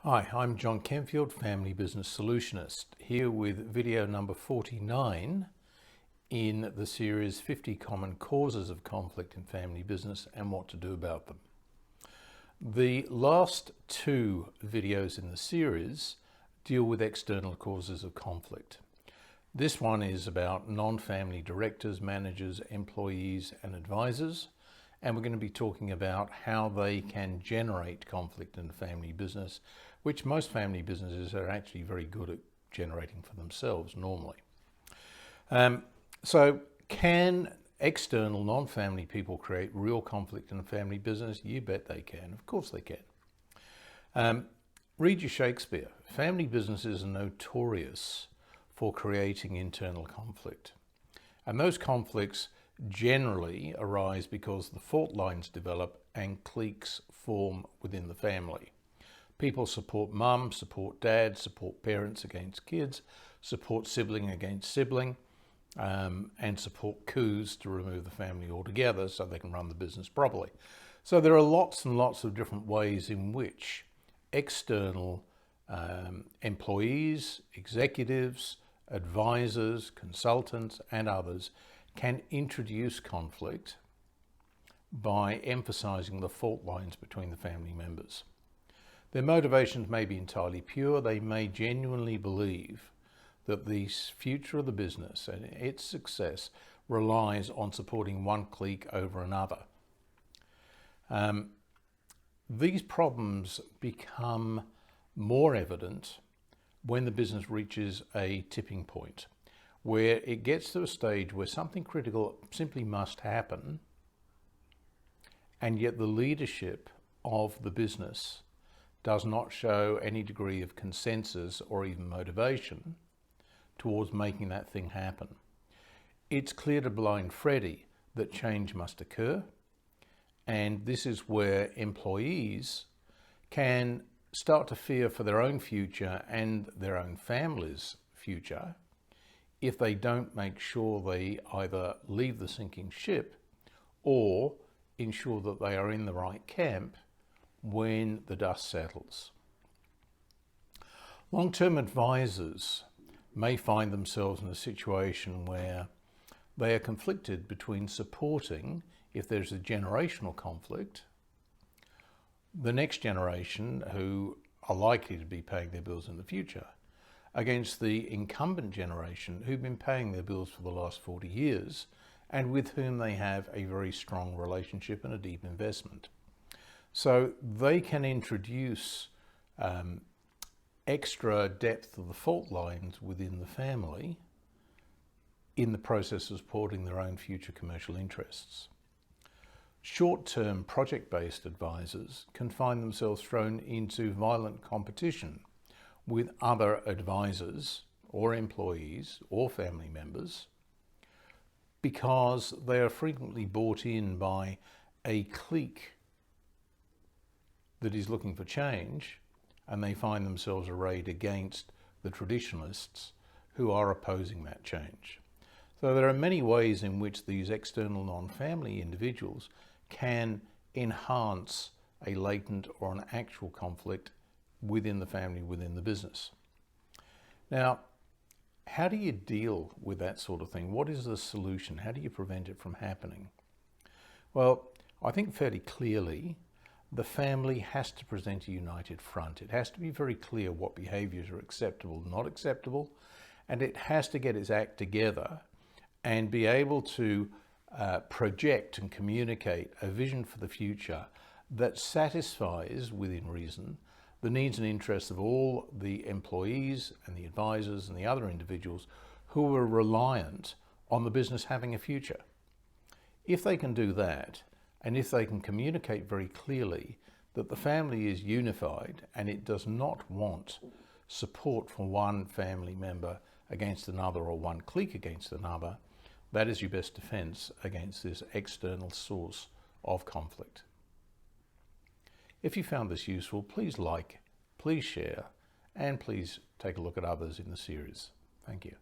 Hi, I'm Jon Kenfield, Family Business Solutionist, here with video number 49 in the series 50 Common Causes of Conflict in Family Business and What to Do About Them. The last two videos in the series deal with external causes of conflict. This one is about non-family directors, managers, employees and advisors, and we're going to be talking about how they can generate conflict in the family business, which most family businesses are actually very good at generating for themselves normally. So can external non-family people create real conflict in a family business? You bet they can. Of course they can. Read your Shakespeare. Family businesses are notorious for creating internal conflict. And those conflicts generally arise because the fault lines develop and cliques form within the family. People support mum, support dad, support parents against kids, support sibling against sibling, and support coups to remove the family altogether so they can run the business properly. So there are lots and lots of different ways in which external employees, executives, advisors, consultants, and others can introduce conflict by emphasizing the fault lines between the family members. Their motivations may be entirely pure. They may genuinely believe that the future of the business and its success relies on supporting one clique over another. These problems become more evident when the business reaches a tipping point, where it gets to a stage where something critical simply must happen, and yet the leadership of the business does not show any degree of consensus or even motivation towards making that thing happen. It's clear to blind Freddy that change must occur, and this is where employees can start to fear for their own future and their own family's future if they don't make sure they either leave the sinking ship or ensure that they are in the right camp when the dust settles. Long-term advisors may find themselves in a situation where they are conflicted between supporting, if there's a generational conflict, the next generation who are likely to be paying their bills in the future, against the incumbent generation who've been paying their bills for the last 40 years and with whom they have a very strong relationship and a deep investment. So they can introduce extra depth of the fault lines within the family in the process of supporting their own future commercial interests. Short-term project-based advisors can find themselves thrown into violent competition with other advisors or employees or family members because they are frequently bought in by a clique that is looking for change, and they find themselves arrayed against the traditionalists who are opposing that change. So there are many ways in which these external non-family individuals can enhance a latent or an actual conflict within the family, within the business. Now, how do you deal with that sort of thing? What is the solution? How do you prevent it from happening? Well, I think fairly clearly the family has to present a united front. It has to be very clear what behaviours are acceptable, not acceptable, and it has to get its act together and be able to project and communicate a vision for the future that satisfies, within reason, the needs and interests of all the employees and the advisors and the other individuals who are reliant on the business having a future. If they can do that, and if they can communicate very clearly that the family is unified and it does not want support from one family member against another or one clique against another, that is your best defense against this external source of conflict. If you found this useful, please like, please share, and please take a look at others in the series. Thank you.